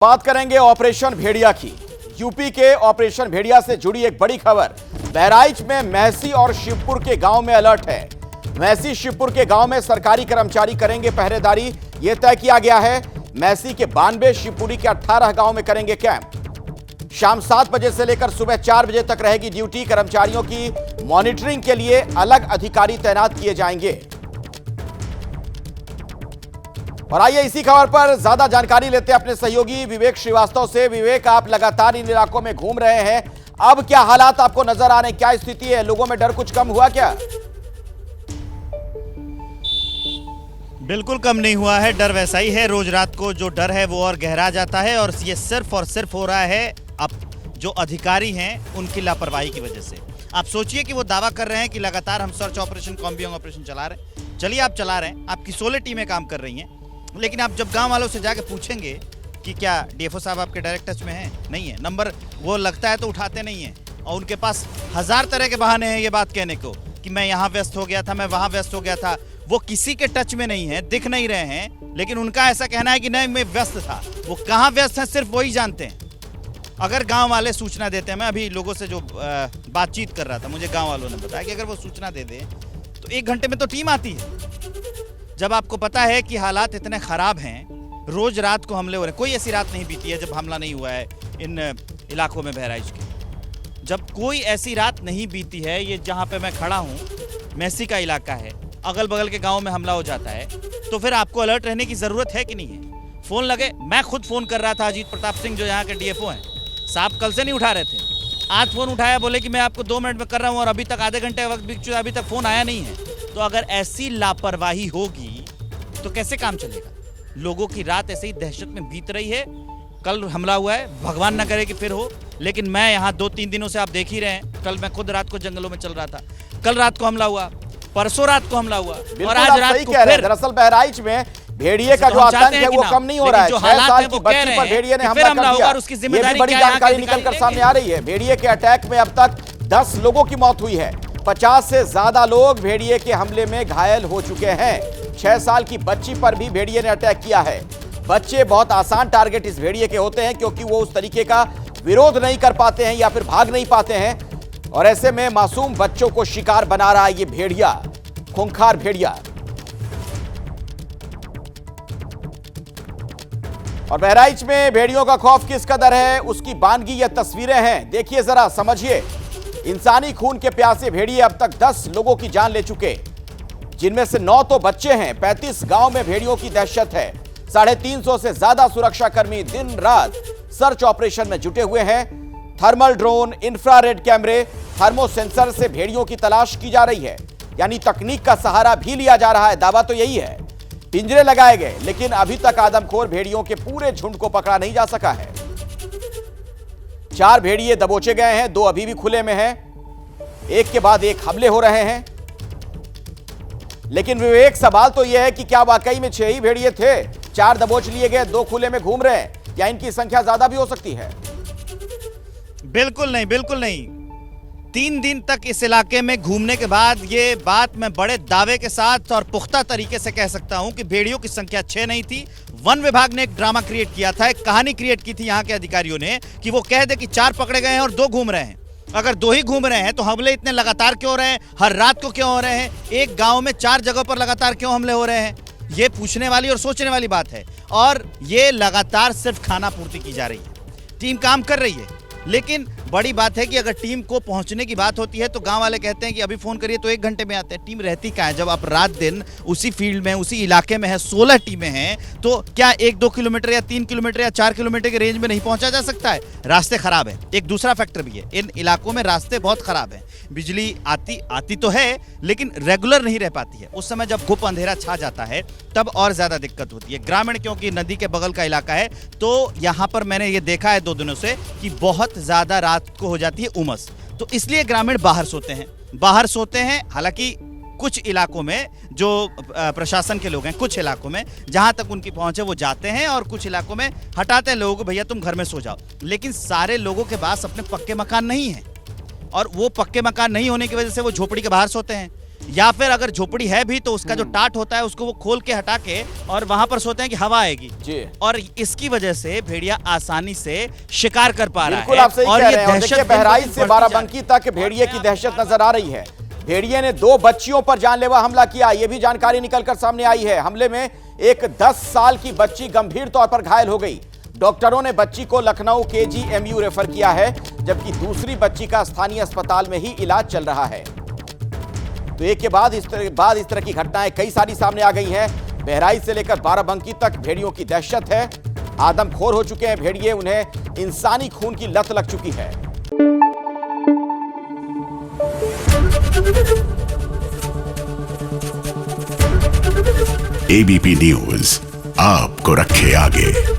बात करेंगे ऑपरेशन भेड़िया की। यूपी के ऑपरेशन भेड़िया से जुड़ी एक बड़ी खबर। बहराइच में महसी और शिवपुर के गांव में अलर्ट है। महसी शिवपुर के गांव में सरकारी कर्मचारी करेंगे पहरेदारी, यह तय किया गया है। महसी के 92, शिवपुरी के 18 गांव में करेंगे कैंप। शाम 7 बजे से लेकर सुबह 4 बजे तक रहेगी ड्यूटी। कर्मचारियों की मॉनिटरिंग के लिए अलग अधिकारी तैनात किए जाएंगे। और आइए इसी खबर पर ज्यादा जानकारी लेते हैं अपने सहयोगी विवेक श्रीवास्तव से। विवेक, आप लगातार इन इलाकों में घूम रहे हैं, अब क्या हालात आपको नजर आ रहे हैं, क्या स्थिति है, लोगों में डर कुछ कम हुआ क्या? बिल्कुल कम नहीं हुआ है, डर वैसा ही है। रोज रात को जो डर है वो और गहरा जाता है और ये सिर्फ और सिर्फ हो रहा है अब जो अधिकारी हैं उनकी लापरवाही की वजह से। आप सोचिए कि वो दावा कर रहे हैं कि लगातार हम सर्च ऑपरेशन, कॉम्बिंग ऑपरेशन चला रहे हैं। चलिए आप चला रहे हैं, आपकी 16 टीमें काम कर रही हैं, लेकिन आप जब गांव वालों से जाके पूछेंगे कि क्या डीएफओ साहब आपके डायरेक्ट टच में हैं, नहीं है, नंबर वो लगता है तो उठाते नहीं हैं और उनके पास 1000 तरह के बहाने हैं ये बात कहने को कि मैं यहाँ व्यस्त हो गया था, मैं वहाँ व्यस्त हो गया था। वो किसी के टच में नहीं है, दिख नहीं रहे हैं, लेकिन उनका ऐसा कहना है कि नहीं मैं व्यस्त था। वो कहाँ व्यस्त हैं सिर्फ वही जानते हैं। अगर गाँव वाले सूचना देते हैं, मैं अभी लोगों से जो बातचीत कर रहा था, मुझे गाँव वालों ने बताया कि अगर वो सूचना दे दें तो 1 घंटे में तो टीम आती है। जब आपको पता है कि हालात इतने खराब हैं, रोज रात को हमले हो रहे हैं, कोई ऐसी रात नहीं बीती है जब हमला नहीं हुआ है इन इलाकों में बहराइच के। जब कोई ऐसी रात नहीं बीती है, ये जहाँ पे मैं खड़ा हूँ महसी का इलाका है, अगल बगल के गाँव में हमला हो जाता है, तो फिर आपको अलर्ट रहने की जरूरत है कि नहीं है? फोन लगे, मैं खुद फोन कर रहा था अजीत प्रताप सिंह जो यहाँ के डीएफओ हैं, साहब कल से नहीं उठा रहे थे, आज फोन उठाया, बोले कि मैं आपको 2 मिनट में कर रहा हूँ और अभी तक आधे घंटे वक्त बीत चुका, अभी तक फोन आया नहीं है। तो अगर ऐसी लापरवाही होगी तो कैसे काम चलेगा? लोगों की रात ऐसे ही दहशत में बीत रही है। कल हमला हुआ है, भगवान न करे कि फिर हो, लेकिन मैं यहाँ 2-3 दिनों से आप देख ही रहे हैं। कल मैं खुद रात को जंगलों में चल रहा था, कल रात को हमला हुआ, परसों रात को हमला हुआ और आज रात को फिर। दरअसल बहराइच में भेड़िए का जो आतंक है वो कम नहीं हो रहा है। 6 साल की बच्ची पर भेड़िए ने हमला कर दिया, उसकी जिम्मेदारी बड़ी जानकारी निकलकर सामने आ रही है। भेड़िए के अटैक में अब तक 10 लोगों की मौत हुई है, 50 से ज्यादा लोग भेड़िए के हमले में घायल हो चुके हैं। 6 साल की बच्ची पर भी भेड़िए ने अटैक किया है। बच्चे बहुत आसान टारगेट इस भेड़िए के होते हैं क्योंकि वो उस तरीके का विरोध नहीं कर पाते हैं या फिर भाग नहीं पाते हैं, और ऐसे में मासूम बच्चों को शिकार बना रहा है ये भेड़िया, खूंखार भेड़िया। और बहराइच में भेड़ियों का खौफ किस कदर है, उसकी बानगी ये तस्वीरें हैं, देखिए जरा, समझिए। इंसानी खून के प्यासे भेड़िए अब तक 10 लोगों की जान ले चुके, जिनमें से 9 तो बच्चे हैं। 35 गांव में भेड़ियों की दहशत है। 350 से ज्यादा सुरक्षाकर्मी दिन रात सर्च ऑपरेशन में जुटे हुए हैं। थर्मल ड्रोन, इंफ्रारेड कैमरे, थर्मो सेंसर से भेड़ियों की तलाश की जा रही है, यानी तकनीक का सहारा भी लिया जा रहा है। दावा तो यही है। पिंजरे लगाए गए, लेकिन अभी तक आदमखोर भेड़ियों के पूरे झुंड को पकड़ा नहीं जा सका है। 4 भेड़िए दबोचे गए हैं, 2 अभी भी खुले में हैं। एक के बाद एक हमले हो रहे हैं, लेकिन विवेक, सवाल तो यह है कि क्या वाकई में 6 ही भेड़िए थे? 4 दबोच लिए गए, 2 खुले में घूम रहे हैं, या इनकी संख्या ज्यादा भी हो सकती है? बिल्कुल नहीं, बिल्कुल नहीं। 3 दिन तक इस इलाके में घूमने के बाद ये बात मैं बड़े दावे के साथ और पुख्ता तरीके से कह सकता हूं कि भेड़ियों की संख्या 6 नहीं थी। वन विभाग ने एक ड्रामा क्रिएट किया था, एक कहानी क्रिएट की थी यहाँ के अधिकारियों ने कि वो कह दे कि 4 पकड़े गए हैं और 2 घूम रहे हैं। अगर 2 ही घूम रहे हैं तो हमले इतने लगातार क्यों हो रहे हैं, हर रात को क्यों हो रहे हैं, एक गांव में 4 जगहों पर लगातार क्यों हमले हो रहे हैं? ये पूछने वाली और सोचने वाली बात है। और ये लगातार सिर्फ खाना पूर्ति की जा रही है। टीम काम कर रही है, लेकिन बड़ी बात है कि अगर टीम को पहुंचने की बात होती है तो गांव वाले कहते हैं कि अभी फोन करिए तो 1 घंटे में आते हैं। टीम रहती कहाँ है जब आप रात दिन उसी फील्ड में, उसी इलाके में है, 16 टीमें हैं, तो क्या 1-2 किलोमीटर या 3 किलोमीटर या 4 किलोमीटर के रेंज में नहीं पहुंचा जा सकता है? रास्ते खराब है, एक दूसरा फैक्टर भी है, इन इलाकों में रास्ते बहुत खराब है। बिजली आती तो है, लेकिन रेगुलर नहीं रह पाती है। उस समय जब घुप अंधेरा छा जाता है तब और ज्यादा दिक्कत होती है। ग्रामीण, क्योंकि नदी के बगल का इलाका है, तो यहाँ पर मैंने ये देखा है 2 दिनों से कि बहुत ज्यादा रात को हो जाती है उमस, तो इसलिए ग्रामीण बाहर सोते हैं। हालांकि कुछ इलाकों में जो प्रशासन के लोग हैं, कुछ इलाकों में जहां तक उनकी पहुंच है वो जाते हैं, और कुछ इलाकों में हटाते हैं लोगों को, भैया तुम घर में सो जाओ। लेकिन सारे लोगों के पास अपने पक्के मकान नहीं है, और वो पक्के मकान नहीं होने की वजह से वो झोपड़ी के बाहर सोते हैं। या फिर अगर झोपड़ी है भी तो उसका जो टाट होता है उसको वो खोल के हटा के और वहां पर सोते हैं कि हवा आएगी जी। और इसकी वजह से भेड़िया आसानी से शिकार कर पा रहा बिल्कुल है। आप सही और कह ये रहे हैं। और दहशत देखिए दिन ब दिन बहराइच से बढ़ती बाराबंकी जा तक भेड़िए की दहशत नजर आ रही है। भेड़िए ने 2 बच्चियों पर जानलेवा हमला किया, यह भी जानकारी निकलकर सामने आई है। हमले में एक 10 साल की बच्ची गंभीर तौर पर घायल हो गई। डॉक्टरों ने बच्ची को लखनऊ KGMU रेफर किया है, जबकि दूसरी बच्ची का स्थानीय अस्पताल में ही इलाज चल रहा है। तो एक के बाद इस तरह की घटनाएं कई सारी सामने आ गई हैं। बहराइच से लेकर बाराबंकी तक भेड़ियों की दहशत है। आदमखोर हो चुके हैं भेड़िए, उन्हें इंसानी खून की लत लग चुकी है। ABP न्यूज आपको रखे आगे।